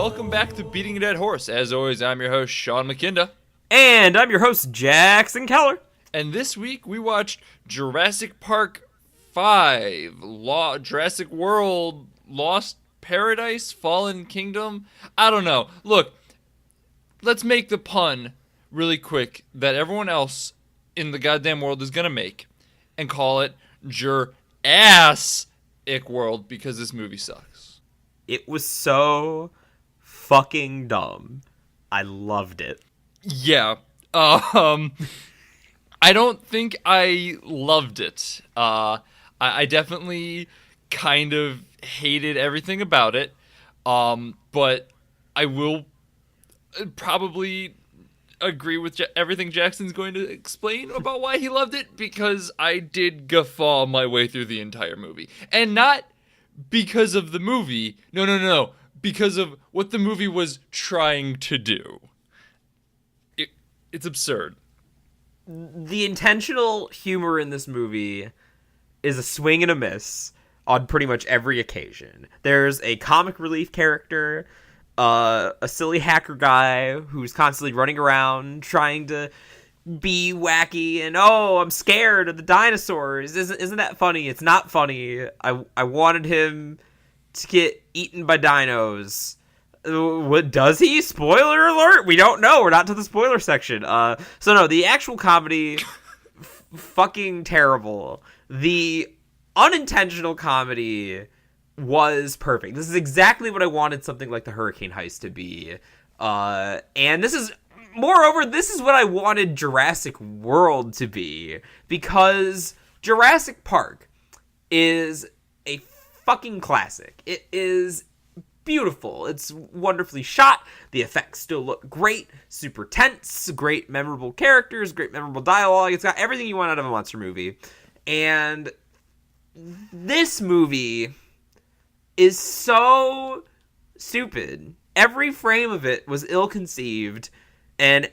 welcome back to Beating a Dead Horse. As always, I'm your host, Sean McKinda. And I'm your host, Jackson Keller. And this week, we watched Jurassic Park 5, Jurassic World, Lost Paradise, Fallen Kingdom. I don't know. Look, let's make the pun really quick that everyone else in the goddamn world is going to make and call it Jurassic World because this movie sucks. It was so fucking dumb. I loved it. Yeah. I don't think I loved it. I definitely kind of hated everything about it. But I will probably agree with everything Jackson's going to explain about why he loved it, because I did guffaw my way through the entire movie. And not because of the movie. No. Because of what the movie was trying to do. It's absurd. The intentional humor in this movie is a swing and a miss on pretty much every occasion. There's a comic relief character, a silly hacker guy who's constantly running around trying to be wacky and, oh, I'm scared of the dinosaurs. Isn't that funny? It's not funny. I wanted him to get eaten by dinos. What does he? Spoiler alert! We don't know. We're not to the spoiler section. So no, the actual comedy, fucking terrible. The unintentional comedy was perfect. This is exactly what I wanted something like the Hurricane Heist to be. And this is, moreover, this is what I wanted Jurassic World to be. Because Jurassic Park is a fucking classic. It is beautiful. It's wonderfully shot. The effects still look great. Super tense. Great memorable characters. Great memorable dialogue. It's got everything you want out of a monster movie. And this movie is so stupid. Every frame of it was ill-conceived, and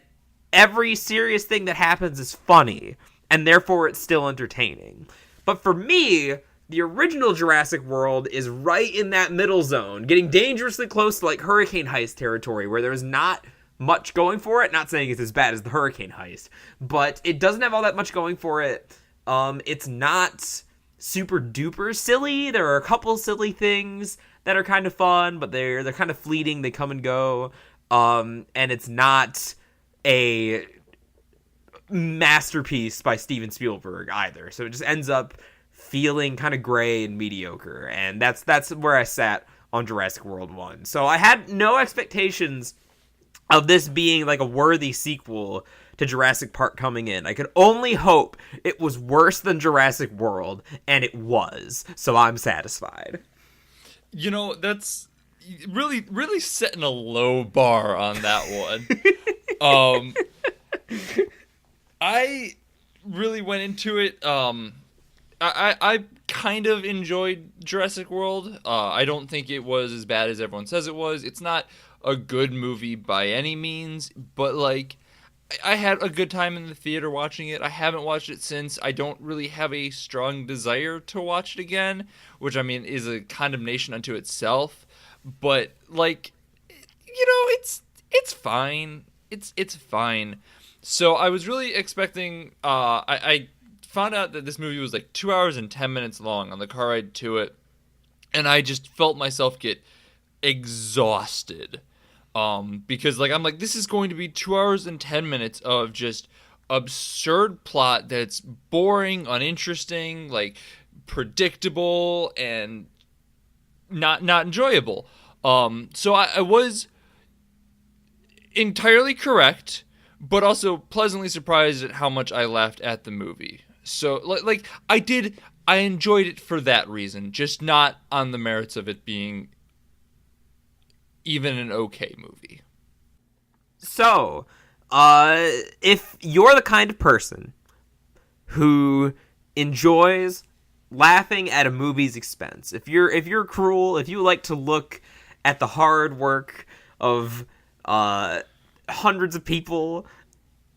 every serious thing that happens is funny, and therefore it's still entertaining. But for me, the original Jurassic World is right in that middle zone, getting dangerously close to like Hurricane Heist territory, where there's not much going for it. Not saying it's as bad as the Hurricane Heist, but it doesn't have all that much going for it. It's not super duper silly. There are a couple silly things that are kind of fun, but they're kind of fleeting. They come and go. And it's not a masterpiece by Steven Spielberg either. So it just ends up feeling kind of gray and mediocre. And that's where I sat on Jurassic World 1. So I had no expectations of this being like a worthy sequel to Jurassic Park coming in. I could only hope it was worse than Jurassic World, and it was. So I'm satisfied. You know, that's really, really setting a low bar on that one. I really went into it. I kind of enjoyed Jurassic World. I don't think it was as bad as everyone says it was. It's not a good movie by any means, but like, I had a good time in the theater watching it. I haven't watched it since. I don't really have a strong desire to watch it again, which I mean is a condemnation unto itself. But like, you know, it's fine. It's fine. So I was really expecting. I found out that this movie was like 2 hours and 10 minutes long on the car ride to it, and I just felt myself get exhausted. Because like I'm like, this is going to be 2 hours and 10 minutes of just absurd plot that's boring, uninteresting, like predictable, and not enjoyable. So I was entirely correct, but also pleasantly surprised at how much I laughed at the movie. So like I enjoyed it for that reason, just not on the merits of it being even an okay movie. So, if you're the kind of person who enjoys laughing at a movie's expense, if you're cruel, if you like to look at the hard work of hundreds of people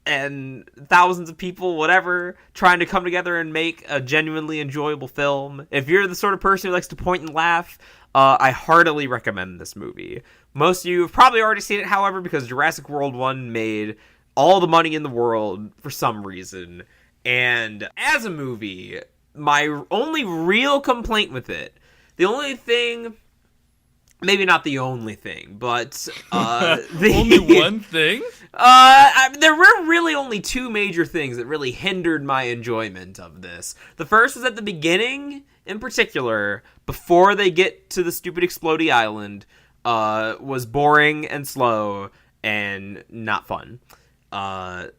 and thousands of people, whatever, trying to come together and make a genuinely enjoyable film, if you're the sort of person who likes to point and laugh, I heartily recommend this movie. Most of you have probably already seen it, however, because Jurassic World 1 made all the money in the world for some reason. And as a movie, my only real complaint with it, the only thing, maybe not the only thing, but only one thing? There were really only two major things that really hindered my enjoyment of this. The first was at the beginning, in particular, before they get to the stupid explodey island, was boring and slow and not fun.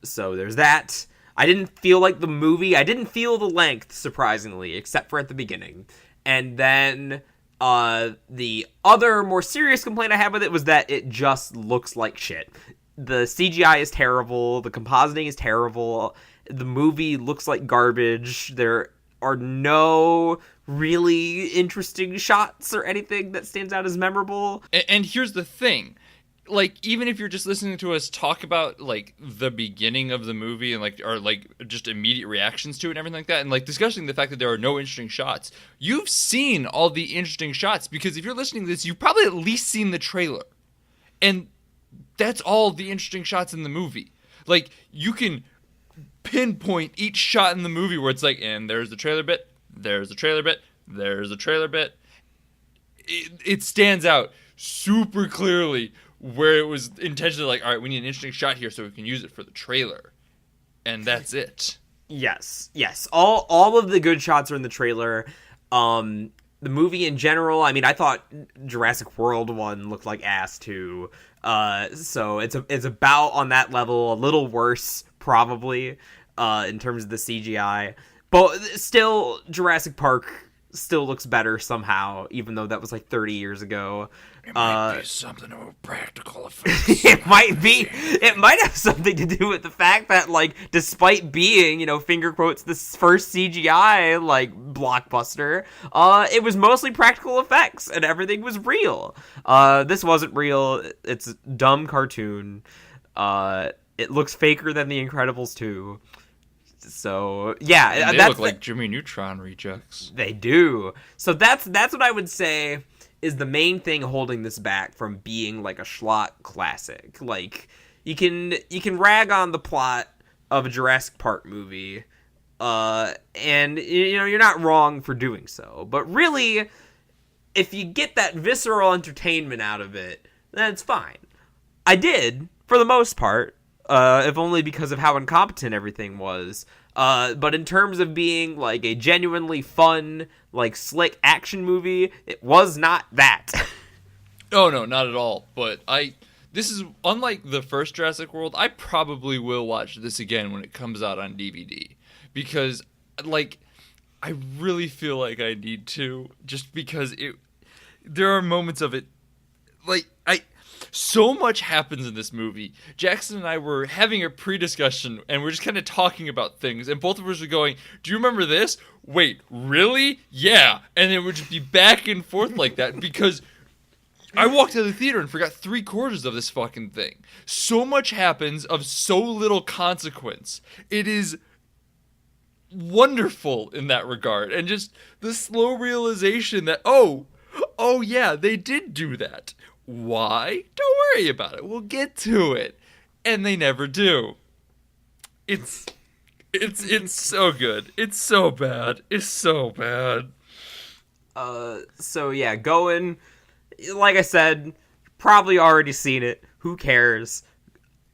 So there's that. I didn't feel like the movie, I didn't feel the length, surprisingly, except for at the beginning. And then the other more serious complaint I had with it was that it just looks like shit. The CGI is terrible, the compositing is terrible, the movie looks like garbage, there are no really interesting shots or anything that stands out as memorable. And here's the thing. Like, even if you're just listening to us talk about, like, the beginning of the movie and, like, or, like, just immediate reactions to it and everything like that, and, like, discussing the fact that there are no interesting shots, you've seen all the interesting shots, because if you're listening to this, you've probably at least seen the trailer. And that's all the interesting shots in the movie. Like, you can pinpoint each shot in the movie where it's like, and there's the trailer bit, there's the trailer bit, there's the trailer bit. It stands out super clearly where it was intentionally like, all right, we need an interesting shot here so we can use it for the trailer. And that's it. Yes. All of the good shots are in the trailer. The movie in general, I mean, I thought Jurassic World 1 looked like ass too. So it's about on that level, a little worse probably, in terms of the CGI. But still, Jurassic Park still looks better somehow, even though that was like 30 years ago. It might be something about practical effects. It might have something to do with the fact that, like, despite being, finger quotes, this first CGI, like, blockbuster, it was mostly practical effects, and everything was real. This wasn't real. It's a dumb cartoon. It looks faker than The Incredibles 2. So, yeah. And they look like Jimmy Neutron rejects. They do. So that's what I would say is the main thing holding this back from being like a schlock classic. Like, you can rag on the plot of a Jurassic Park movie, and you're not wrong for doing so. But really, if you get that visceral entertainment out of it, then it's fine. I did, for the most part, if only because of how incompetent everything was. But in terms of being like a genuinely fun, like slick action movie, it was not that. Oh no, not at all. But this is unlike the first Jurassic World. I probably will watch this again when it comes out on DVD, because like I really feel like I need to, just because there are moments of it, like so much happens in this movie. Jackson and I were having a pre-discussion, and we're just kind of talking about things, and both of us were going, do you remember this? Wait, really? Yeah. And it would just be back and forth like that, because I walked out of the theater and forgot 3/4 of this fucking thing. So much happens of so little consequence. It is wonderful in that regard, and just the slow realization that, oh yeah, they did do that. Why? Don't worry about it. We'll get to it. And they never do. It's so good. It's so bad. It's so bad. So yeah, going, like I said, probably already seen it. Who cares?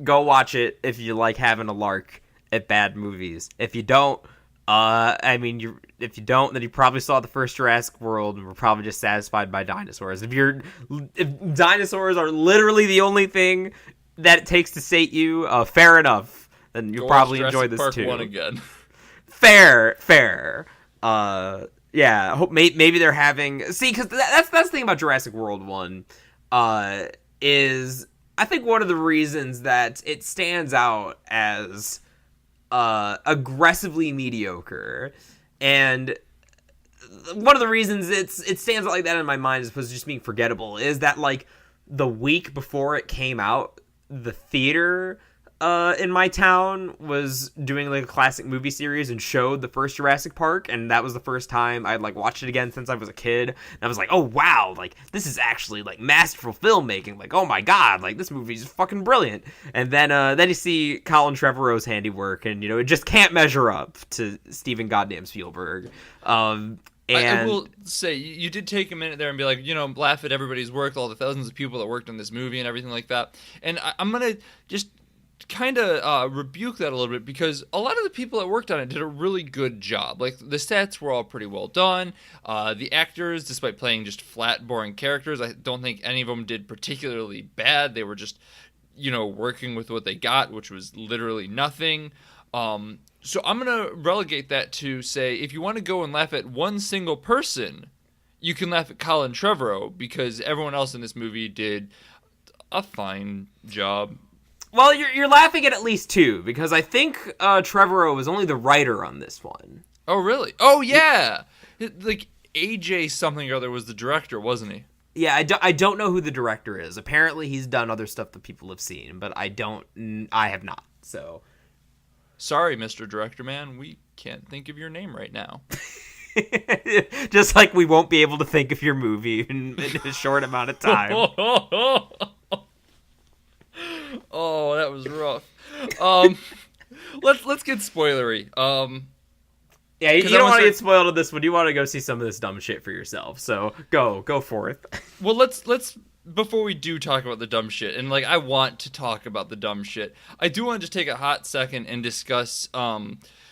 Go watch it if you like having a lark at bad movies. If you don't, if you don't, then you probably saw the first Jurassic World and were probably just satisfied by dinosaurs. If dinosaurs are literally the only thing that it takes to sate you, fair enough. Then you'll probably enjoy this Park too. 1 again. Fair. Yeah. I hope maybe they're having. See, because that's the thing about Jurassic World 1. Is I think one of the reasons that it stands out as aggressively mediocre, and one of the reasons it stands out like that in my mind as opposed to just being forgettable is that, like, the week before it came out, the theater in my town was doing like a classic movie series and showed the first Jurassic Park, and that was the first time I'd like watched it again since I was a kid. And I was like, oh wow, like this is actually like masterful filmmaking. Like, oh my god, like this movie's fucking brilliant. And then you see Colin Trevorrow's handiwork, and it just can't measure up to Steven goddamn Spielberg. And I will say, you did take a minute there and be like, laugh at everybody's work, all the thousands of people that worked on this movie and everything like that. And I'm going to just kind of rebuke that a little bit, because a lot of the people that worked on it did a really good job. Like, the sets were all pretty well done. The actors, despite playing just flat, boring characters, I don't think any of them did particularly bad. They were just, working with what they got, which was literally nothing. So I'm going to relegate that to say, if you want to go and laugh at one single person, you can laugh at Colin Trevorrow, because everyone else in this movie did a fine job. Well, you're laughing at least two, because I think Trevorrow was only the writer on this one. Oh, really? Oh, yeah! Like, AJ something or other was the director, wasn't he? Yeah, I don't know who the director is. Apparently he's done other stuff that people have seen, but I have not, so... Sorry, Mr. Director Man, we can't think of your name right now. Just like we won't be able to think of your movie in a short amount of time. Oh, that was rough. Let's get spoilery. Yeah, you don't want to get spoiled on this one. You want to go see some of this dumb shit for yourself. So go forth. Well, let's before we do talk about the dumb shit, and like I want to talk about the dumb shit, I do want to just take a hot second and discuss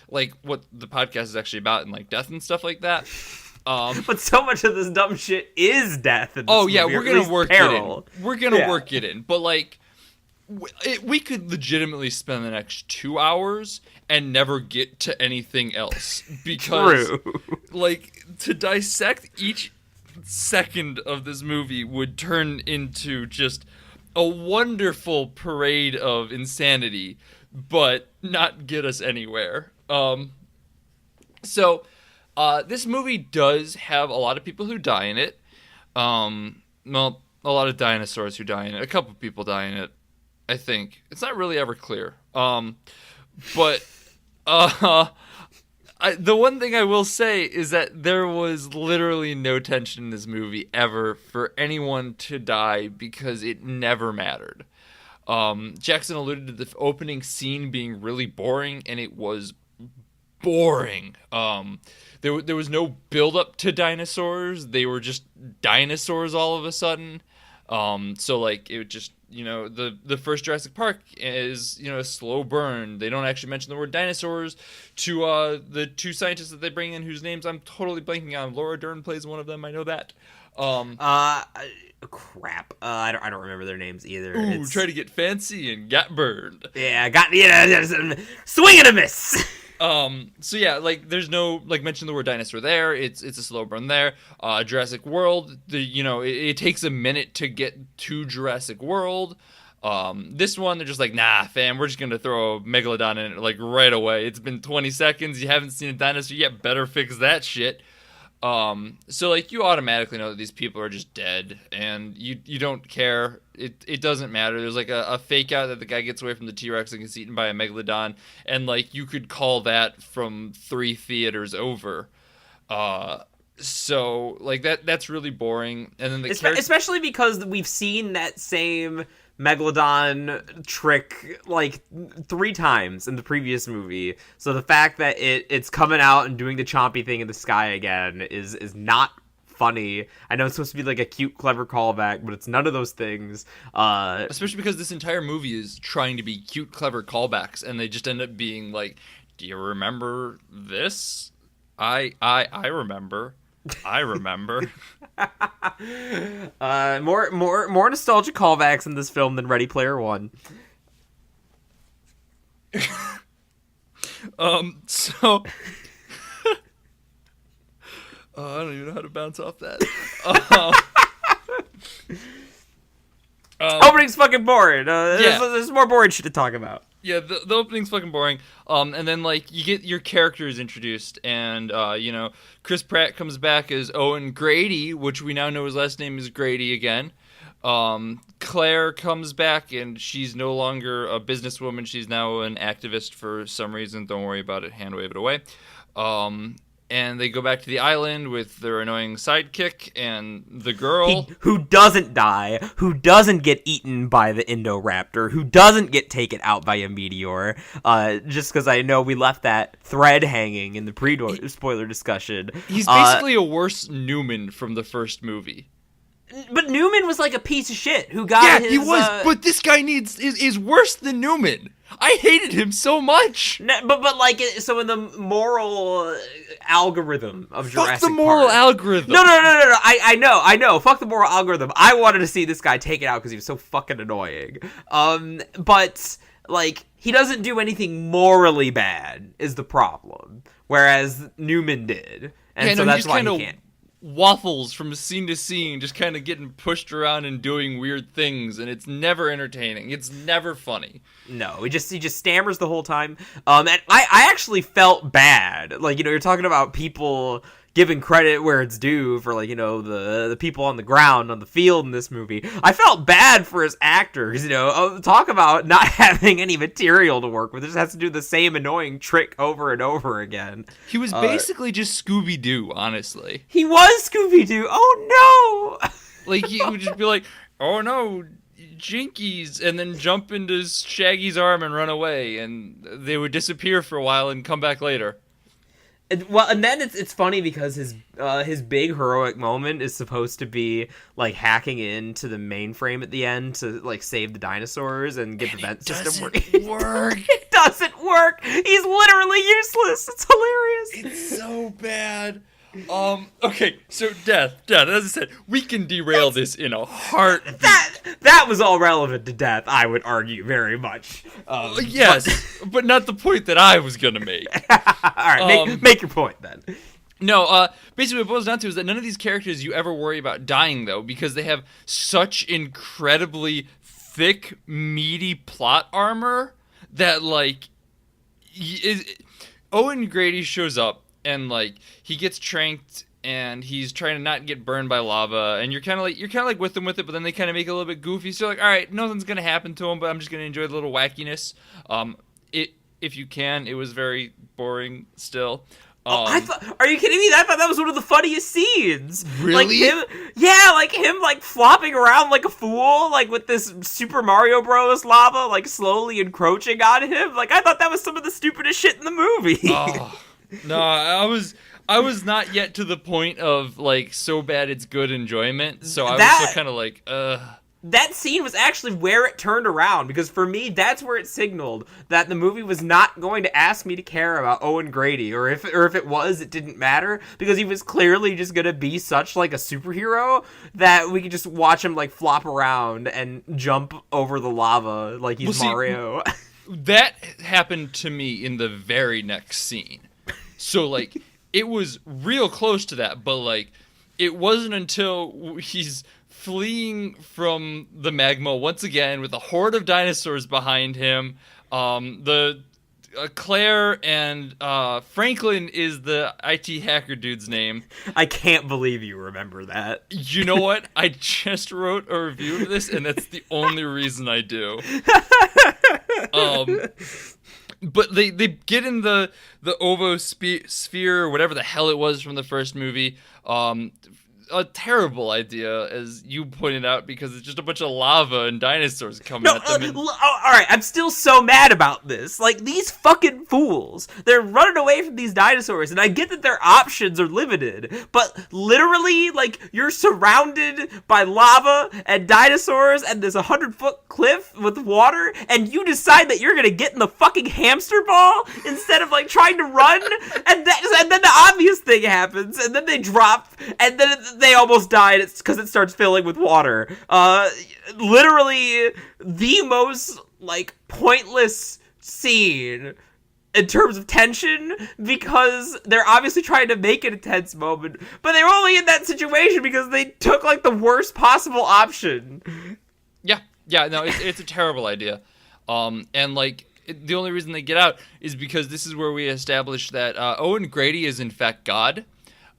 like what the podcast is actually about, and like death and stuff like that. But so much of this dumb shit is death. In this oh yeah, movie, we're gonna work peril. it in. We're gonna work it in, but like. We could legitimately spend the next 2 hours and never get to anything else, because like to dissect each second of this movie would turn into just a wonderful parade of insanity, but not get us anywhere. So this movie does have a lot of people who die in it. Well, a lot of dinosaurs who die in it. A couple people die in it, I think. It's not really ever clear. But the one thing I will say is that there was literally no tension in this movie ever for anyone to die, because it never mattered. Jackson alluded to the opening scene being really boring, and it was boring. There was no build up to dinosaurs. They were just dinosaurs all of a sudden. So like it would just, the first Jurassic Park is, a slow burn. They don't actually mention the word dinosaurs to the two scientists that they bring in, whose names I'm totally blanking on. Laura Dern plays one of them. I know that. Crap. I don't remember their names either. Ooh, try to get fancy and got burned. Yeah, swing and a miss. So yeah, like there's no like mention the word dinosaur there. It's a slow burn there. Jurassic World, it takes a minute to get to Jurassic World. This one they're just like, nah, fam, we're just gonna throw a megalodon in it like right away. It's been 20 seconds. You haven't seen a dinosaur yet. Better fix that shit. So like you automatically know that these people are just dead, and you don't care. It doesn't matter. There's like a fake out that the guy gets away from the T-Rex and gets eaten by a megalodon, and like you could call that from 3 theaters over. So like that's really boring. And then especially because we've seen that same megalodon trick like 3 times in the previous movie, so the fact that it's coming out and doing the chompy thing in the sky again is not funny. I know it's supposed to be like a cute, clever callback, but it's none of those things. Especially because this entire movie is trying to be cute, clever callbacks, and they just end up being like, "Do you remember this? I remember." I remember. More nostalgic callbacks in this film than Ready Player One. So I don't even know how to bounce off that. Opening's fucking boring. There's more boring shit to talk about. Yeah, the opening's fucking boring. And then like you get your characters introduced, and Chris Pratt comes back as Owen Grady, which we now know his last name is Grady again. Claire comes back, and she's no longer a businesswoman. She's now an activist for some reason. Don't worry about it. Hand wave it away. And they go back to the island with their annoying sidekick and the girl. Who doesn't die, who doesn't get eaten by the Indoraptor, who doesn't get taken out by a meteor. Just because I know we left that thread hanging in the pre-spoiler discussion. He's basically a worse Newman from the first movie. But Newman was like a piece of shit who got his... he was, but this guy is worse than Newman. I hated him so much. But like, so in the moral algorithm of Jurassic Park... Fuck the moral algorithm. No. I know. Fuck the moral algorithm. I wanted to see this guy taken out because he was so fucking annoying. But, like, he doesn't do anything morally bad is the problem. Whereas Newman did. And so that's why he can't. Waffles from scene to scene, just kind of getting pushed around and doing weird things, and it's never entertaining. It's never funny. No, he just stammers the whole time. And I actually felt bad. Like, you're talking about people giving credit where it's due for, like, the people on the ground, on the field in this movie. I felt bad for his actors, talk about not having any material to work with. It just has to do the same annoying trick over and over again. He was basically just Scooby-Doo, honestly. He was Scooby-Doo. Oh, no! Like, he would just be like, oh, no, Jinkies, and then jump into Shaggy's arm and run away, and they would disappear for a while and come back later. Well, and then it's funny because his big heroic moment is supposed to be like hacking into the mainframe at the end to like save the dinosaurs and get the vent system working. It doesn't work. He's literally useless. It's hilarious. It's so bad. Okay, so death. As I said, we can derail this in a heartbeat. That was all relevant to death, I would argue very much. Yes, but not the point that I was gonna make. All right, make your point then. No, basically what it boils down to is that none of these characters you ever worry about dying, though, because they have such incredibly thick, meaty plot armor that, like, Owen Grady shows up, and like he gets tranked and he's trying to not get burned by lava, and you're kind of like with him with it, but then they kind of make it a little bit goofy, so you're like, all right, nothing's gonna happen to him, but I'm just gonna enjoy the little wackiness. If you can, it was very boring still. Are you kidding me? I thought that was one of the funniest scenes. Really? Like him like flopping around like a fool, like with this Super Mario Bros. Lava like slowly encroaching on him. Like, I thought that was some of the stupidest shit in the movie. Oh. No, I was not yet to the point of like so bad it's good enjoyment. So I was still kind of like, That scene was actually where it turned around, because for me, that's where it signaled that the movie was not going to ask me to care about Owen Grady, or if it was, it didn't matter, because he was clearly just gonna be such like a superhero that we could just watch him like flop around and jump over the lava like he's Mario. That happened to me in the very next scene. So, like, it was real close to that, but, like, it wasn't until he's fleeing from the magma once again with a horde of dinosaurs behind him. Claire and Franklin is the IT hacker dude's name. I can't believe you remember that. You know what? I just wrote a review of this, and that's the only reason I do. But they get in the ovosphere or whatever the hell it was from the first movie. A terrible idea, as you pointed out, because it's just a bunch of lava and dinosaurs coming at them. All right, I'm still so mad about this. Like, these fucking fools, they're running away from these dinosaurs, and I get that their options are limited, but literally, like, you're surrounded by lava and dinosaurs and this 100-foot cliff with water, and you decide that you're gonna get in the fucking hamster ball instead of, like, trying to run, and then the obvious thing happens, and then they drop, and then they almost die, and it's because it starts filling with water. Literally the most, like, pointless scene in terms of tension, because they're obviously trying to make it a tense moment, but they were only in that situation because they took, like, the worst possible option. Yeah, no, it's a terrible idea. And, like, the only reason they get out is because this is where we establish that Owen Grady is, in fact, God.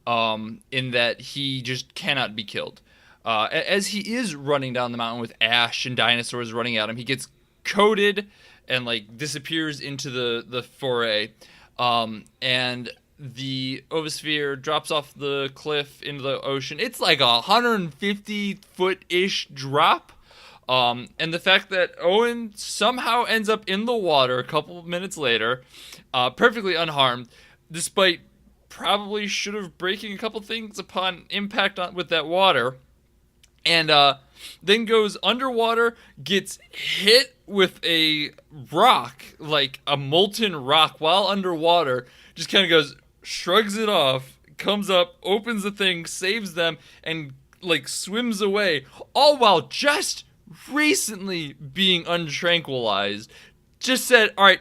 In that he just cannot be killed. As he is running down the mountain with ash and dinosaurs running at him, he gets coated and like disappears into the foray, and the ovosphere drops off the cliff into the ocean. It's like a 150-foot-ish drop. And the fact that Owen somehow ends up in the water a couple of minutes later, perfectly unharmed, despite probably should have breaking a couple things upon impact with that water, and then goes underwater, gets hit with a rock, like a molten rock, while underwater, just kind of goes, shrugs it off, comes up, opens the thing, saves them, and like swims away, all while just recently being untranquilized. Just said, all right,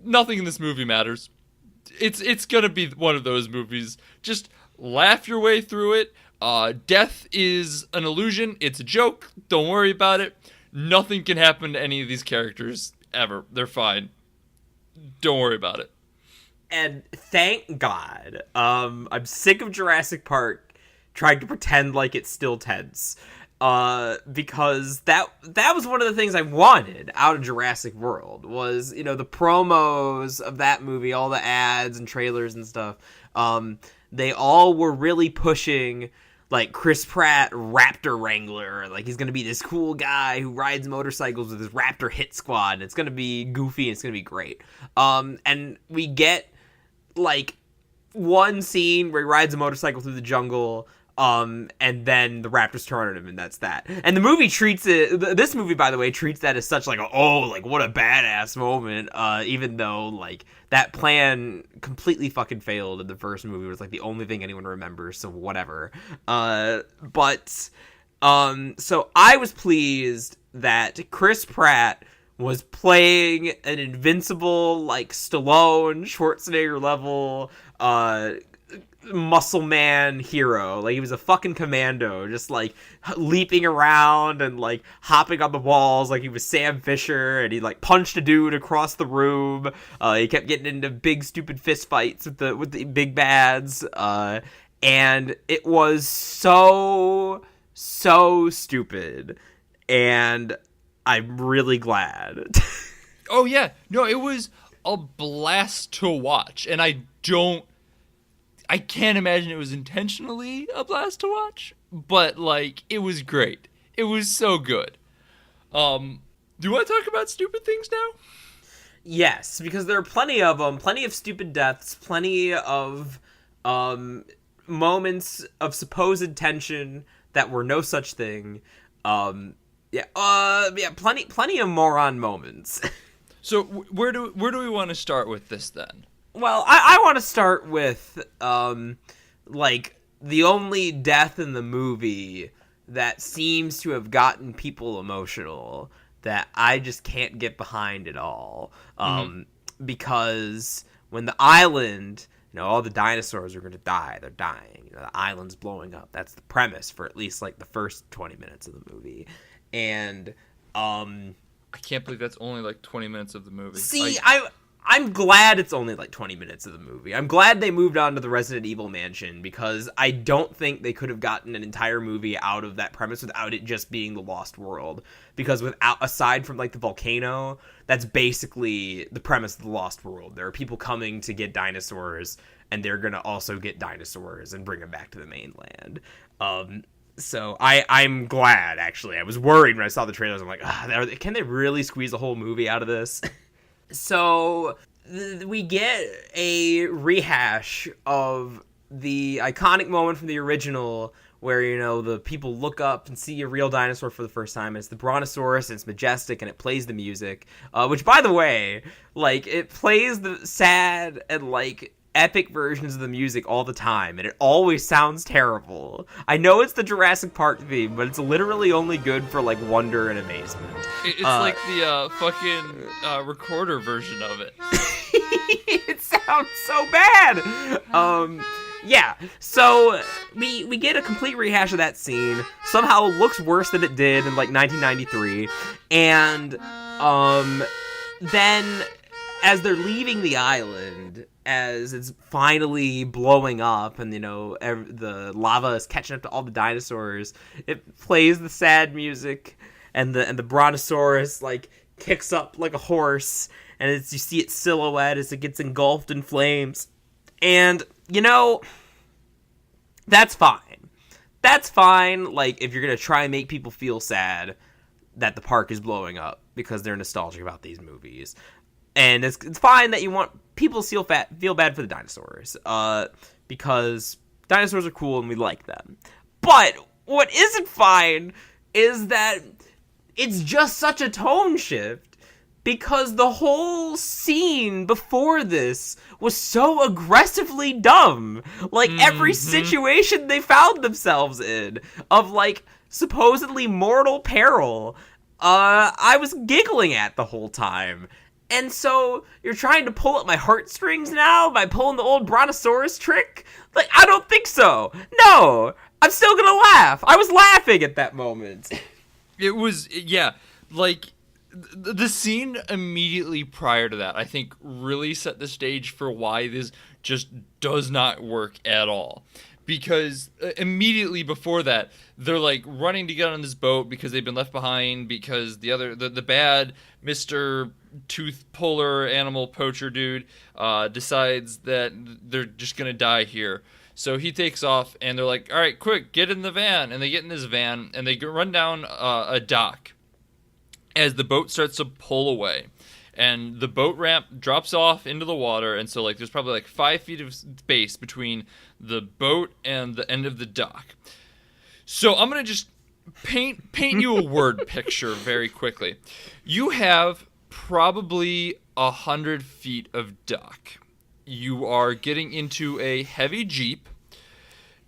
nothing in this movie matters. It's gonna be one of those movies. Just laugh your way through it. Death is an illusion. It's a joke. Don't worry about it. Nothing can happen to any of these characters ever. They're fine. Don't worry about it. And thank God. I'm sick of Jurassic Park trying to pretend like it's still tense. Because that was one of the things I wanted out of Jurassic World was, the promos of that movie, all the ads and trailers and stuff. They all were really pushing like Chris Pratt, Raptor Wrangler, like he's gonna be this cool guy who rides motorcycles with his Raptor hit squad, and it's gonna be goofy and it's gonna be great. And we get like one scene where he rides a motorcycle through the jungle, and then the Raptors turn on him, and that's that. And the movie this movie, by the way, treats that as such like what a badass moment, even though like that plan completely fucking failed in the first movie. It was like the only thing anyone remembers, so whatever. So I was pleased that Chris Pratt was playing an invincible, like Stallone, Schwarzenegger level, muscle man hero. Like he was a fucking commando, just like leaping around and like hopping on the walls like he was Sam Fisher, and he like punched a dude across the room. He kept getting into big stupid fist fights with the big bads, and it was so stupid, and I'm really glad. Oh yeah, no, it was a blast to watch, and I can't imagine it was intentionally a blast to watch, but like it was great. It was so good. Do you want to talk about stupid things now? Yes, because there are plenty of them, plenty of stupid deaths, plenty of moments of supposed tension that were no such thing. Plenty of moron moments. So where do we want to start with this then? Well, I want to start with, like, the only death in the movie that seems to have gotten people emotional that I just can't get behind at all. Because when the island, all the dinosaurs are going to die. They're dying. The island's blowing up. That's the premise for at least, like, the first 20 minutes of the movie. And, I can't believe that's only, like, 20 minutes of the movie. See, I'm glad it's only like 20 minutes of the movie. I'm glad they moved on to the Resident Evil mansion, because I don't think they could have gotten an entire movie out of that premise without it just being the Lost World. Because aside from like the volcano, that's basically the premise of the Lost World. There are people coming to get dinosaurs, and they're going to also get dinosaurs and bring them back to the mainland. So I'm glad, actually. I was worried when I saw the trailers. I'm like, can they really squeeze a whole movie out of this? So we get a rehash of the iconic moment from the original where, the people look up and see a real dinosaur for the first time. It's the Brontosaurus, and it's majestic, and it plays the music. Which, by the way, like, it plays the sad and, like, epic versions of the music all the time, and it always sounds terrible. I know it's the Jurassic Park theme, but it's literally only good for like wonder and amazement. It's like the fucking recorder version of it. It sounds so bad. Yeah, so we get a complete rehash of that scene. Somehow it looks worse than it did in like 1993, and then as they're leaving the island, as it's finally blowing up, and the lava is catching up to all the dinosaurs, it plays the sad music, and the brontosaurus like kicks up like a horse, and you see its silhouette as it gets engulfed in flames, and that's fine. That's fine. Like, if you're gonna try and make people feel sad that the park is blowing up because they're nostalgic about these movies. And it's fine that you want people to feel bad for the dinosaurs, because dinosaurs are cool and we like them. But what isn't fine is that it's just such a tone shift, because the whole scene before this was so aggressively dumb. Like, every situation they found themselves in, of, like, supposedly mortal peril, I was giggling at the whole time. And so, you're trying to pull at my heartstrings now by pulling the old brontosaurus trick? Like, I don't think so. No! I'm still gonna laugh. I was laughing at that moment. It was, yeah, like, the scene immediately prior to that, I think, really set the stage for why this just does not work at all. Because immediately before that, they're like running to get on this boat because they've been left behind because the bad Mr. Tooth Puller animal poacher dude decides that they're just gonna die here. So he takes off, and they're like, all right, quick, get in the van. And they get in this van, and they run down a dock as the boat starts to pull away. And the boat ramp drops off into the water, and so like there's probably like 5 feet of space between the boat and the end of the dock. So I'm gonna just paint you a word picture very quickly. You have probably 100 feet of dock. You are getting into a heavy Jeep,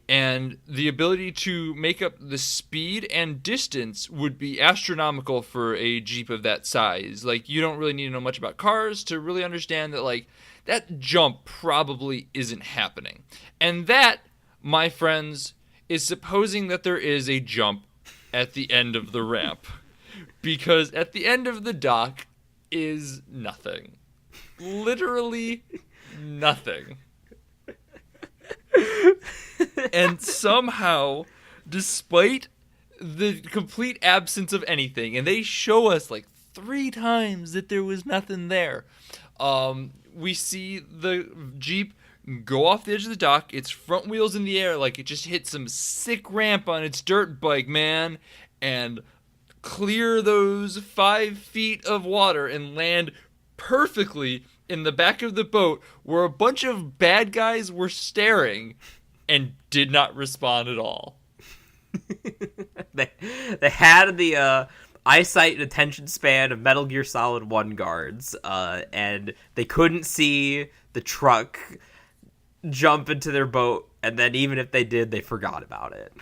and the ability to make up the speed and distance would be astronomical for a Jeep of that size. Like, you don't really need to know much about cars to really understand that, like, that jump probably isn't happening. And that, my friends, is supposing that there is a jump at the end of the ramp. Because at the end of the dock is nothing. Literally nothing. And somehow, despite the complete absence of anything, and they show us like 3 times that there was nothing there, we see the Jeep go off the edge of the dock, its front wheels in the air like it just hit some sick ramp on its dirt bike, man, and clear those 5 feet of water and land perfectly in the back of the boat where a bunch of bad guys were staring and did not respond at all. They had the eyesight and attention span of Metal Gear Solid 1 guards, and they couldn't see the truck jump into their boat, and then even if they did, they forgot about it.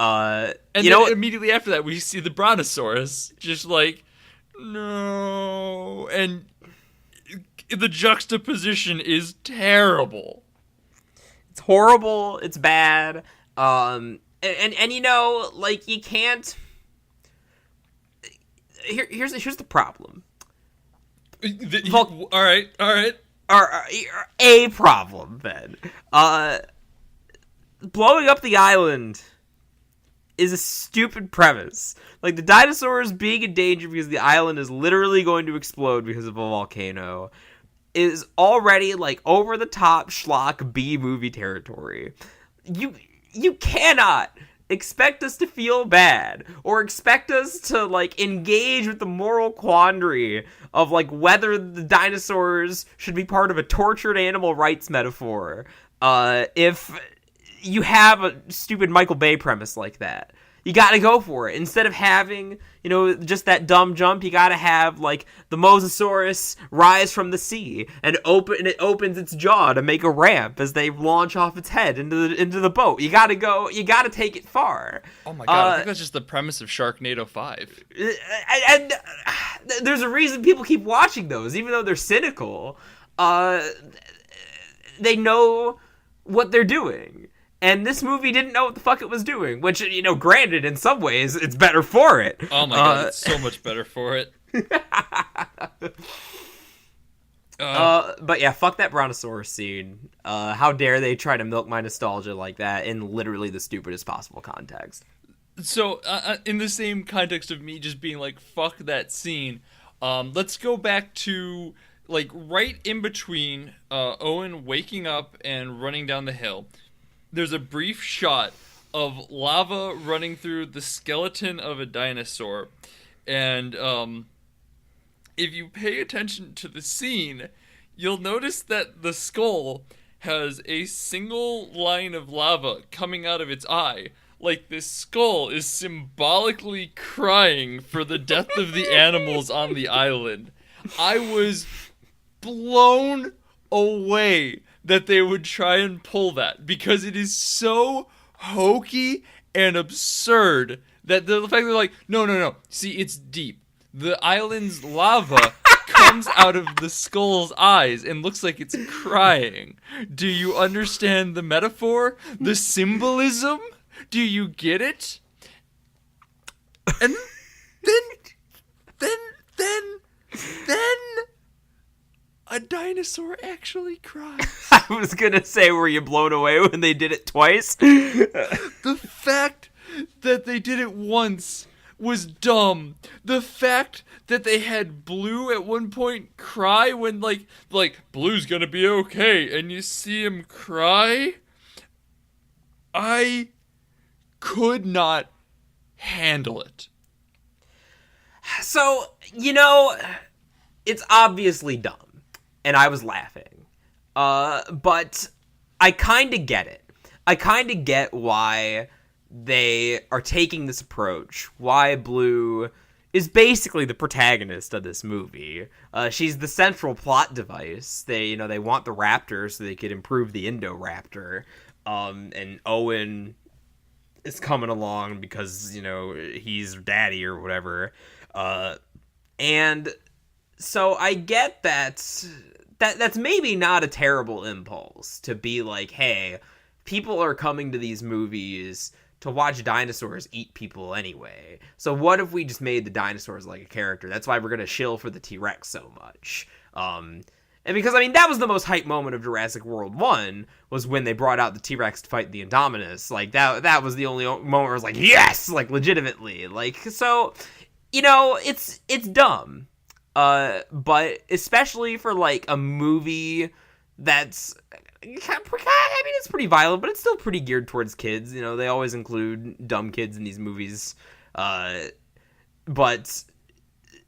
And then immediately after that, we see the brontosaurus just like, no, and the juxtaposition is terrible. It's horrible. It's bad. And like, you can't. Here's the problem. All right. A problem then. Blowing up the island is a stupid premise. Like, the dinosaurs being in danger because the island is literally going to explode because of a volcano is already, like, over-the-top schlock B-movie territory. You cannot expect us to feel bad, or expect us to, like, engage with the moral quandary of, like, whether the dinosaurs should be part of a tortured animal rights metaphor, if you have a stupid Michael Bay premise like that. You gotta go for it. Instead of having, just that dumb jump, you gotta have, like, the Mosasaurus rise from the sea and it opens its jaw to make a ramp as they launch off its head into the boat. You gotta take it far. Oh my god, I think that's just the premise of Sharknado 5. And there's a reason people keep watching those, even though they're cynical. They know what they're doing. And this movie didn't know what the fuck it was doing, which, granted, in some ways, it's better for it. Oh my god, it's so much better for it. But yeah, fuck that brontosaurus scene. How dare they try to milk my nostalgia like that in literally the stupidest possible context. So, in the same context of me just being like, fuck that scene, let's go back to, like, right in between Owen waking up and running down the hill. There's a brief shot of lava running through the skeleton of a dinosaur. And if you pay attention to the scene, you'll notice that the skull has a single line of lava coming out of its eye. Like this skull is symbolically crying for the death of the animals on the island. I was blown away that they would try and pull that because it is so hokey and absurd that the fact that they're like, no. See, it's deep. The island's lava comes out of the skull's eyes and looks like it's crying. Do you understand the metaphor? The symbolism? Do you get it? And then a dinosaur actually cries. I was gonna say, were you blown away when they did it twice? The fact that they did it once was dumb. The fact that they had Blue at one point cry when like Blue's gonna be okay, and you see him cry, I could not handle it. So, it's obviously dumb, and I was laughing. But I kind of get it. I kind of get why they are taking this approach, why Blue is basically the protagonist of this movie. She's the central plot device. They want the raptor so they could improve the Indoraptor. And Owen is coming along because, he's daddy or whatever. And so I get that's maybe not a terrible impulse to be like, hey, people are coming to these movies to watch dinosaurs eat people anyway. So what if we just made the dinosaurs like a character? That's why we're going to shill for the T-Rex so much. And because, that was the most hype moment of Jurassic World 1, was when they brought out the T-Rex to fight the Indominus. Like, that was the only moment where I was like, yes! Like, legitimately. Like, so, it's dumb. But especially for, like, a movie that's, it's pretty violent, but it's still pretty geared towards kids. They always include dumb kids in these movies. But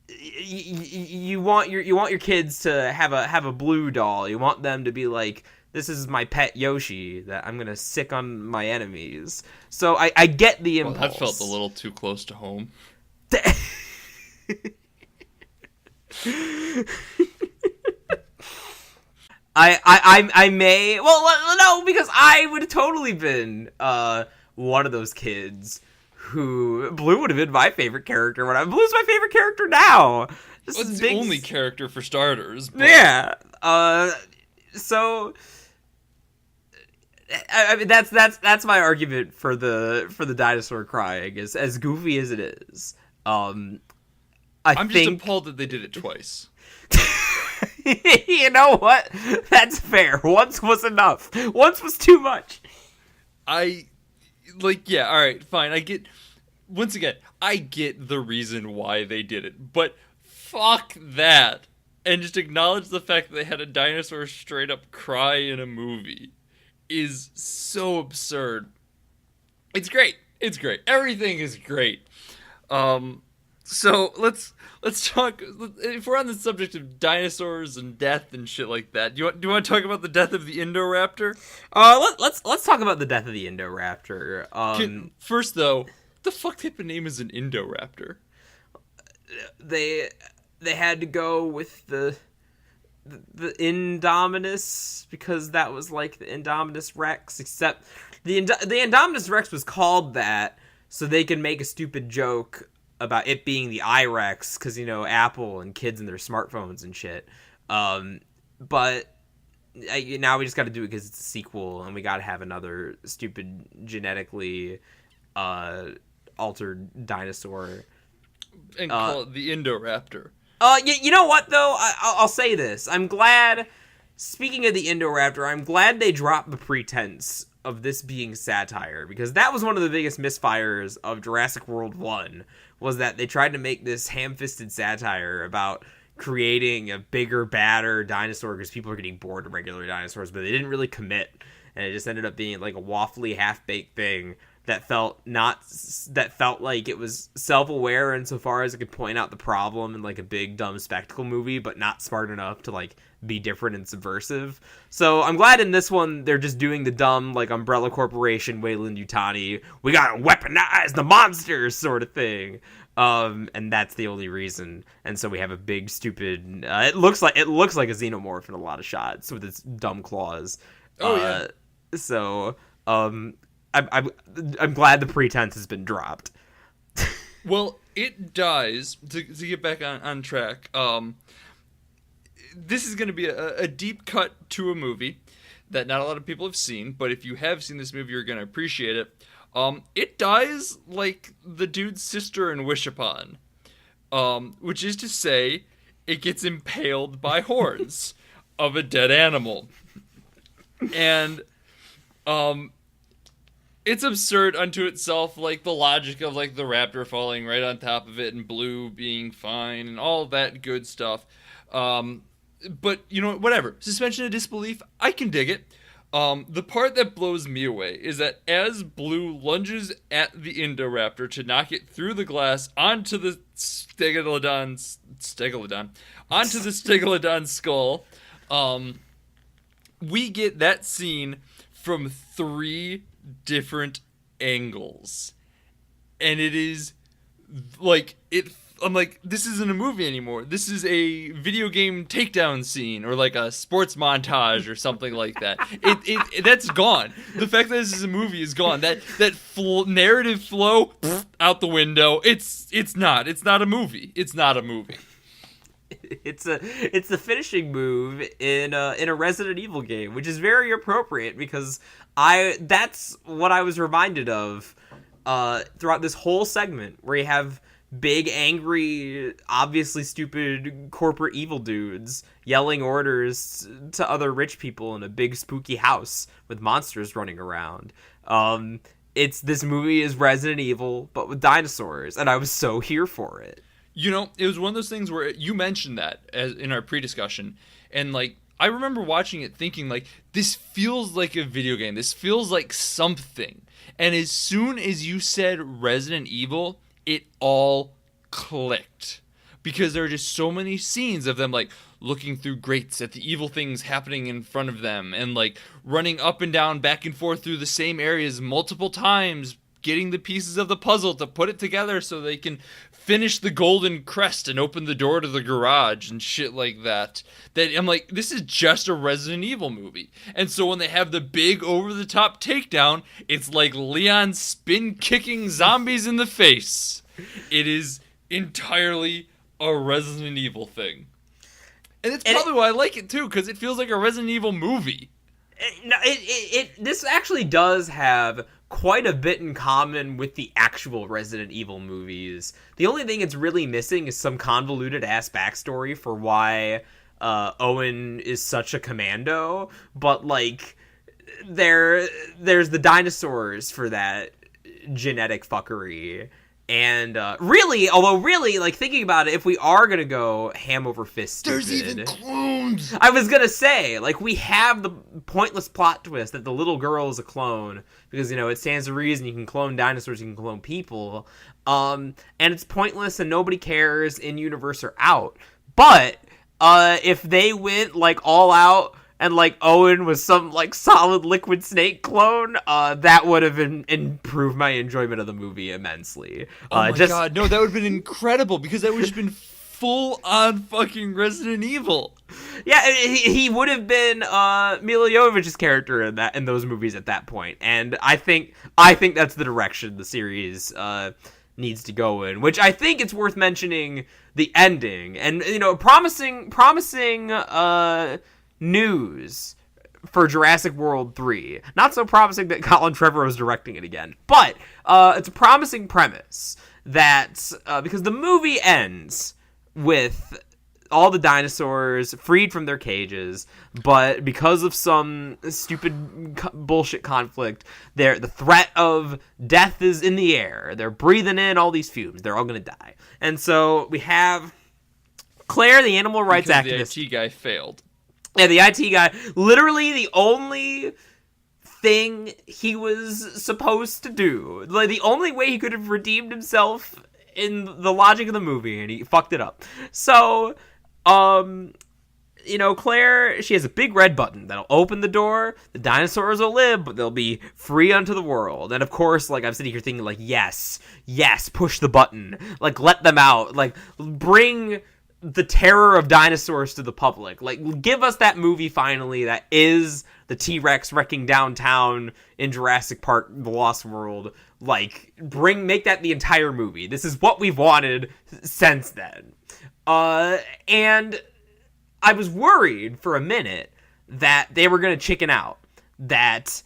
you want your kids to have a Blue doll. You want them to be like, this is my pet Yoshi that I'm gonna sick on my enemies. So I get the impulse. Well, that felt a little too close to home. I may, well, no, because I would have totally been one of those kids who Blue would have been my favorite character Blue's my favorite character now. It's the only character for starters. But... Yeah. So that's my argument for the dinosaur crying, is as goofy as it is. I'm just appalled that they did it twice. You know what? That's fair. Once was enough. Once was too much. Yeah, alright, fine. I get the reason why they did it, but fuck that. And just acknowledge the fact that they had a dinosaur straight up cry in a movie is so absurd. It's great. Everything is great. So let's talk. If we're on the subject of dinosaurs and death and shit like that, do you want to talk about the death of the Indoraptor? Let's talk about the death of the Indoraptor. First though, what the fuck type of name is an Indoraptor? They had to go with the Indominus because that was like the Indominus Rex, except the Indominus Rex was called that so they could make a stupid joke about it being the iRex, because, Apple and kids and their smartphones and shit. But now we just got to do it because it's a sequel, and we got to have another stupid genetically altered dinosaur. And call it the Indoraptor. You know what, though? I'll say this. I'm glad, speaking of the Indoraptor, I'm glad they dropped the pretense of this being satire, because that was one of the biggest misfires of Jurassic World 1, was that they tried to make this ham-fisted satire about creating a bigger, badder dinosaur because people are getting bored of regular dinosaurs, but they didn't really commit, and it just ended up being like a waffly, half-baked thing that felt like it was self-aware insofar as it could point out the problem in like a big dumb spectacle movie, but not smart enough to like be different and subversive. So I'm glad in this one they're just doing the dumb like Umbrella Corporation, Wayland Yutani, we gotta weaponize the monsters sort of thing. And that's the only reason. And so we have a big stupid. It looks like a xenomorph in a lot of shots with its dumb claws. Oh yeah. So I'm glad the pretense has been dropped. Well, it dies to get back on track. This is going to be a deep cut to a movie that not a lot of people have seen, but if you have seen this movie, you're going to appreciate it. It dies like the dude's sister in Wish Upon, which is to say, it gets impaled by horns of a dead animal. And, it's absurd unto itself, like the logic of like the raptor falling right on top of it and Blue being fine and all that good stuff. But, you know, whatever. Suspension of disbelief, I can dig it. The part that blows me away is that as Blue lunges at the Indoraptor to knock it through the glass onto the Stegodon skull, we get that scene from 3 different angles. And it is like I'm like, this isn't a movie anymore. This is a video game takedown scene or like a sports montage or something like that. That's gone. The fact that this is a movie is gone. That narrative flow out the window. It's not a movie. It's not a movie. It's the finishing move in a Resident Evil game, which is very appropriate because that's what I was reminded of throughout this whole segment where you have big, angry, obviously stupid corporate evil dudes yelling orders to other rich people in a big spooky house with monsters running around. This movie is Resident Evil, but with dinosaurs, and I was so here for it. You know, it was one of those things where you mentioned that as in our pre-discussion, and like I remember watching it thinking like, this feels like a video game. This feels like something. And as soon as you said Resident Evil, it all clicked, because there are just so many scenes of them like looking through grates at the evil things happening in front of them and like running up and down back and forth through the same areas multiple times, getting the pieces of the puzzle to put it together so they can finish the golden crest and open the door to the garage and shit like that. That I'm like, this is just a Resident Evil movie. And so when they have the big over-the-top takedown, it's like Leon spin-kicking zombies in the face. It is entirely a Resident Evil thing. And it's probably why I like it too, because it feels like a Resident Evil movie. This actually does have quite a bit in common with the actual Resident Evil movies. The only thing it's really missing is some convoluted ass backstory for why Owen is such a commando, but like there's the dinosaurs for that genetic fuckery. And really, like thinking about it, if we are gonna go ham over fist stupid, there's even clones. I was gonna say, like, we have the pointless plot twist that the little girl is a clone because, you know, it stands to reason you can clone dinosaurs, you can clone people, and it's pointless and nobody cares in universe or out. But if they went like all out and like Owen was some like solid Liquid Snake clone, that would have improved my enjoyment of the movie immensely. Oh my god, no, that would have been incredible because that would have been full on fucking Resident Evil. Yeah, he would have been Mila Jovovich's character in those movies at that point, and I think that's the direction the series needs to go in. Which I think it's worth mentioning the ending, and you know, promising news for Jurassic World 3. Not so promising that Colin Trevorrow is directing it again, but it's a promising premise that because the movie ends with all the dinosaurs freed from their cages, but because of some stupid bullshit conflict, the threat of death is in the air. They're breathing in all these fumes. They're all gonna die. And so we have Claire, the animal rights activist. The IT guy failed. Yeah, the IT guy. Literally the only thing he was supposed to do. Like, the only way he could have redeemed himself in the logic of the movie, and he fucked it up. So, Claire, she has a big red button that'll open the door. The dinosaurs will live, but they'll be free unto the world. And of course, like, I'm sitting here thinking, like, yes, push the button. Like, let them out. Like, bring the terror of dinosaurs to the public. Like, give us that movie finally that is the T-Rex wrecking downtown in Jurassic Park, The Lost World. Like, make that the entire movie. This is what we've wanted since then. And I was worried for a minute that they were going to chicken out. That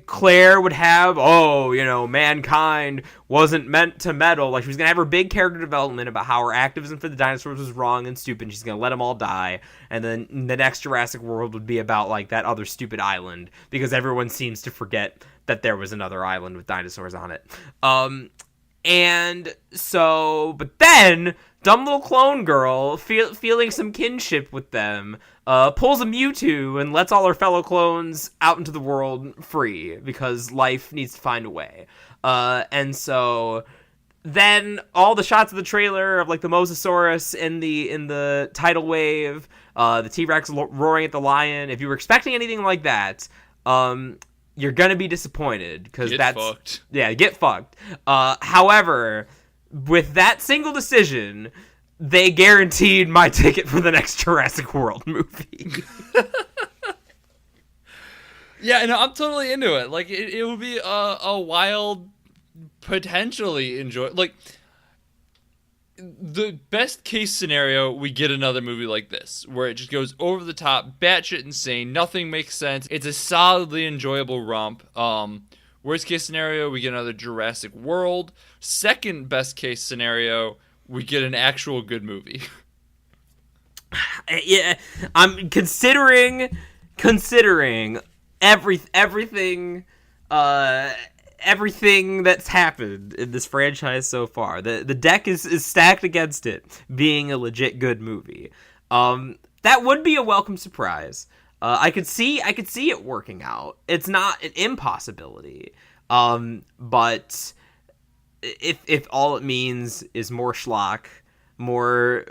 Claire would have, mankind wasn't meant to meddle. Like, she was going to have her big character development about how her activism for the dinosaurs was wrong and stupid, and she's going to let them all die. And then the next Jurassic World would be about, like, that other stupid island, because everyone seems to forget that there was another island with dinosaurs on it. And so, but then, dumb little clone girl, feeling some kinship with them, pulls a Mewtwo and lets all her fellow clones out into the world free, because life needs to find a way. And so then all the shots of the trailer of, like, the Mosasaurus in the tidal wave, the T-Rex roaring at the lion, if you were expecting anything like that, you're gonna be disappointed, because that's fucked. Yeah, get fucked. However, with that single decision, they guaranteed my ticket for the next Jurassic World movie. Yeah, no, I'm totally into it. Like, it would be a wild, potentially like, the best case scenario, we get another movie like this, where it just goes over the top, batshit insane, nothing makes sense. It's a solidly enjoyable romp. Worst case scenario, we get another Jurassic World. Second best case scenario, we get an actual good movie. Yeah, I'm considering everything that's happened in this franchise so far. The deck is stacked against it being a legit good movie. That would be a welcome surprise. I could see it working out. It's not an impossibility. But if all it means is more schlock, more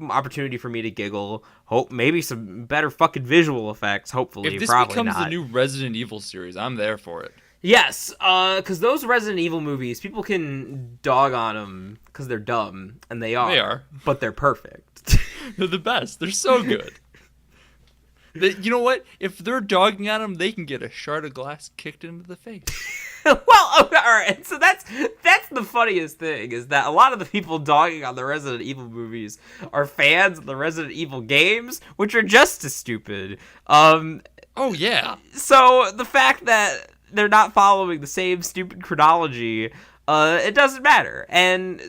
opportunity for me to giggle, hope maybe some better fucking visual effects, hopefully. If this probably becomes not. the new Resident Evil series, I'm there for it. Yes, because those Resident Evil movies, people can dog on them because they're dumb, and they are. They are. But they're perfect. They're the best. They're so good. You know what? If they're dogging on them, they can get a shard of glass kicked into the face. Well, all right. So that's the funniest thing, is that a lot of the people dogging on the Resident Evil movies are fans of the Resident Evil games, which are just as stupid. Oh yeah. So the fact that they're not following the same stupid chronology, it doesn't matter. And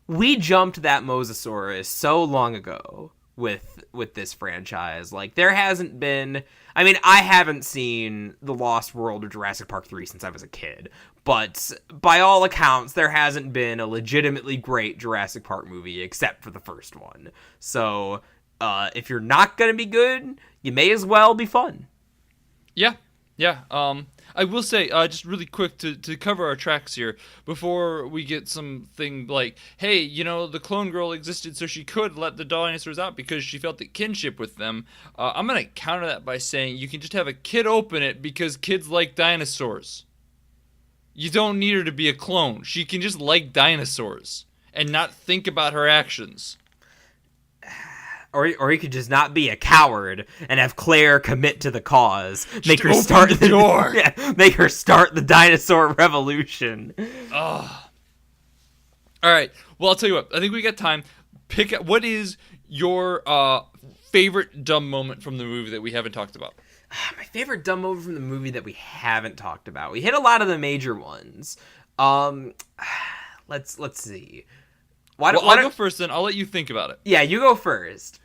we jumped that Mosasaurus so long ago with this franchise. Like, there hasn't been, I mean, I haven't seen The Lost World or Jurassic Park 3 since I was a kid, but by all accounts, there hasn't been a legitimately great Jurassic Park movie except for the first one. So, if you're not gonna be good, you may as well be fun. Yeah. I will say, just really quick to cover our tracks here, before we get something like, hey, the clone girl existed so she could let the dinosaurs out because she felt the kinship with them. I'm going to counter that by saying you can just have a kid open it because kids like dinosaurs. You don't need her to be a clone. She can just like dinosaurs and not think about her actions. Or you could just not be a coward and have Claire commit to the cause. Make her start the door. Yeah, make her start the dinosaur revolution. All right. Well, I'll tell you what. I think we got time. Pick up. What is your favorite dumb moment from the movie that we haven't talked about? My favorite dumb moment from the movie that we haven't talked about. We hit a lot of the major ones. Let's see. I'll go first then. I'll let you think about it. Yeah, you go first.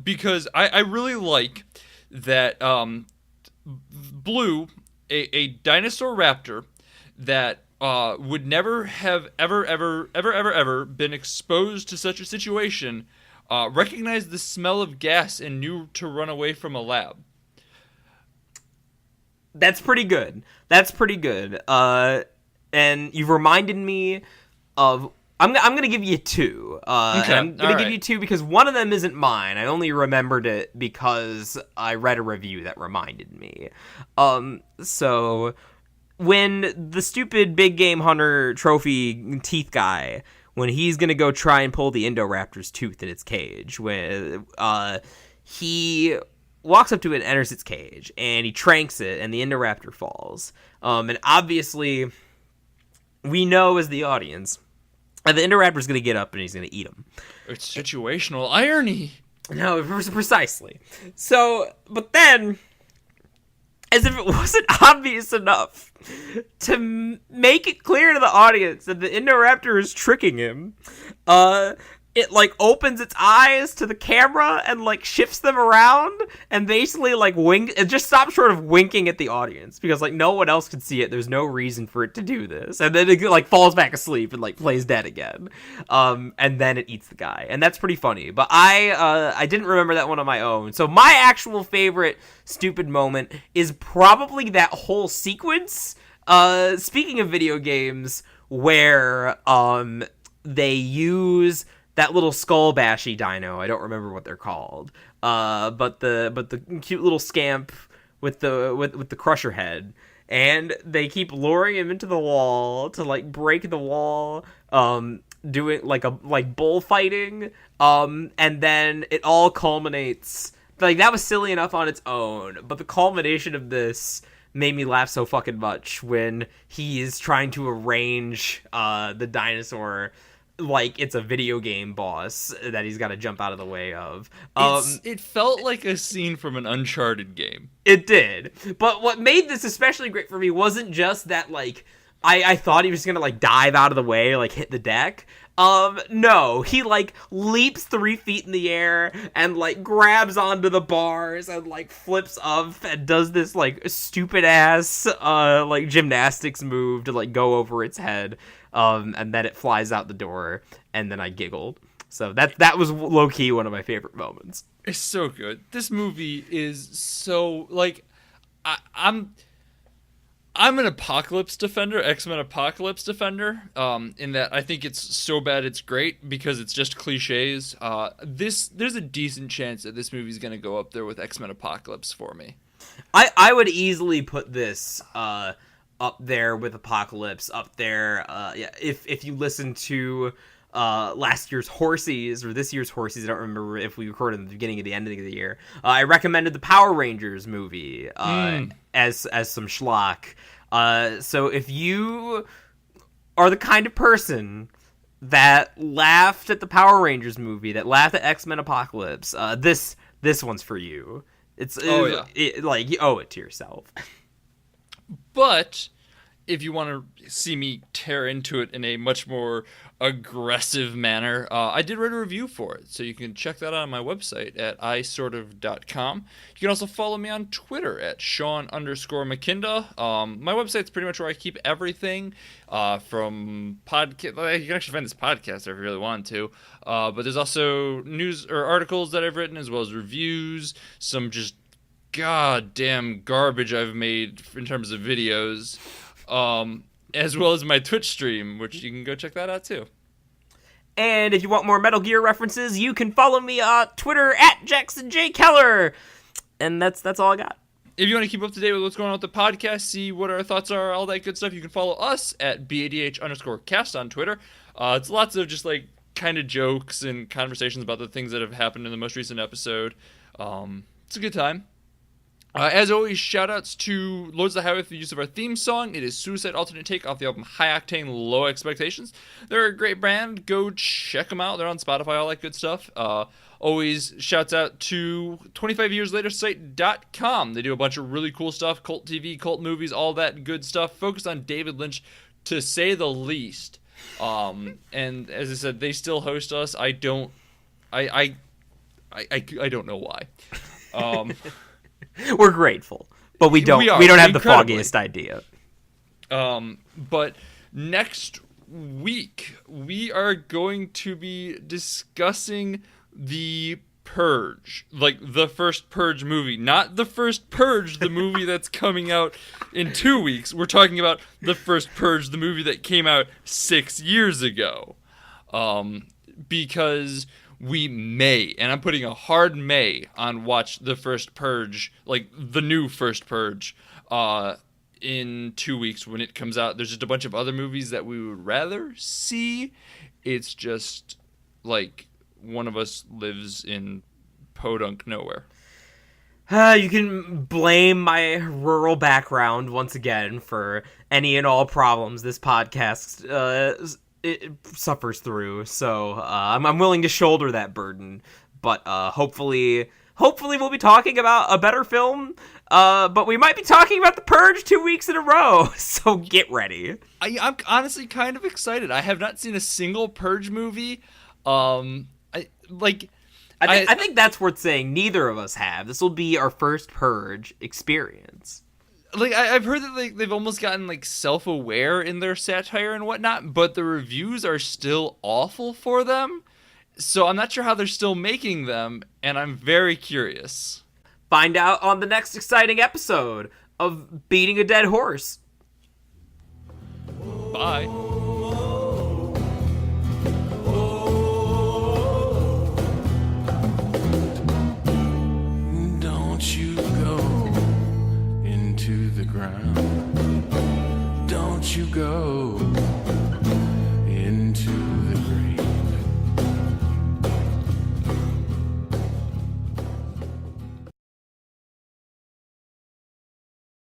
Because I really like that Blue, a dinosaur raptor that would never have ever been exposed to such a situation, recognized the smell of gas and knew to run away from a lab. That's pretty good. And you've reminded me of... I'm going to give you two. Okay. I'm going to give you two because one of them isn't mine. I only remembered it because I read a review that reminded me. So when the stupid big game hunter trophy teeth guy, when he's going to go try and pull the Indoraptor's tooth in its cage, when he walks up to it and enters its cage, and he tranks it, and the Indoraptor falls. And obviously, we know as the audience... the Indoraptor's going to get up and he's going to eat him. It's situational irony. No, precisely. So, but then, as if it wasn't obvious enough to make it clear to the audience that the Indoraptor is tricking him, it, like, opens its eyes to the camera and, like, shifts them around and basically, like, it just stops short of winking at the audience because, like, no one else can see it. There's no reason for it to do this. And then it, like, falls back asleep and, like, plays dead again. And then it eats the guy. And that's pretty funny. But I didn't remember that one on my own. So my actual favorite stupid moment is probably that whole sequence, speaking of video games, where, they use... that little skull bashy dino, I don't remember what they're called. But the cute little scamp with the crusher head, and they keep luring him into the wall to like break the wall, doing like bullfighting, and then it all culminates. Like that was silly enough on its own, but the culmination of this made me laugh so fucking much when he is trying to arrange the dinosaur like it's a video game boss that he's got to jump out of the way of. It felt like a scene from an Uncharted game. It did. But what made this especially great for me wasn't just that, like, I thought he was going to, like, dive out of the way, like, hit the deck. No, he, like, leaps 3 feet in the air and, like, grabs onto the bars and, like, flips up and does this, like, stupid-ass, like, gymnastics move to, like, go over its head. And then it flies out the door, and then I giggled. So that was low-key one of my favorite moments. It's so good. This movie is so, like, I'm an apocalypse defender, X-Men apocalypse defender, in that I think it's so bad it's great because it's just cliches. There's a decent chance that this movie's going to go up there with X-Men Apocalypse for me. I would easily put this up there with Apocalypse, up there. Yeah, if you listen to last year's Horsies or this year's Horsies, I don't remember if we recorded at the beginning or the ending of the year. I recommended the Power Rangers movie as some schlock. So if you are the kind of person that laughed at the Power Rangers movie, that laughed at X-Men Apocalypse, this one's for you. Like you owe it to yourself. But if you want to see me tear into it in a much more aggressive manner, I did write a review for it, so you can check that out on my website at isortof.com. You can also follow me on Twitter at Sean_McKinda. My website's pretty much where I keep everything from podcast. You can actually find this podcast there if you really want to. But there's also news or articles that I've written, as well as reviews, some just goddamn garbage I've made in terms of videos, as well as my Twitch stream, which you can go check that out too. And if you want more Metal Gear references, you can follow me on Twitter at Jackson J. Keller. And that's all I got. If you want to keep up to date with what's going on with the podcast, see what our thoughts are, all that good stuff, you can follow us at BADH_cast on Twitter. It's lots of just like kind of jokes and conversations about the things that have happened in the most recent episode. It's a good time. As always, shoutouts to Lords of the Highway for the use of our theme song. It is Suicide Alternate Take off the album High Octane, Low Expectations. They're a great band. Go check them out. They're on Spotify, all that good stuff. Always shouts out to 25yearslatersite.com. They do a bunch of really cool stuff, cult TV, cult movies, all that good stuff. Focused on David Lynch, to say the least. And as I said, they still host us. I don't know why. We're grateful, but we don't have the incredibly. foggiest idea. But next week we are going to be discussing the Purge, like the first Purge movie, not the first Purge, the movie that's coming out in 2 weeks. We're talking about the first Purge, the movie that came out 6 years ago, because we may, and I'm putting a hard may on watch the first Purge, like the new first Purge, in 2 weeks when it comes out. There's just a bunch of other movies that we would rather see. It's just like one of us lives in podunk nowhere. You can blame my rural background once again for any and all problems this podcast it suffers through. So I'm willing to shoulder that burden. But hopefully we'll be talking about a better film. But we might be talking about The Purge 2 weeks in a row. So get ready. I'm honestly kind of excited. I have not seen a single Purge movie. I think that's worth saying. Neither of us have. This will be our first Purge experience. Like I've heard that they've almost gotten like self-aware in their satire and whatnot, but the reviews are still awful for them. So I'm not sure how they're still making them, and I'm very curious. Find out on the next exciting episode of Beating a Dead Horse. Bye. Don't you go into the ground. Don't you go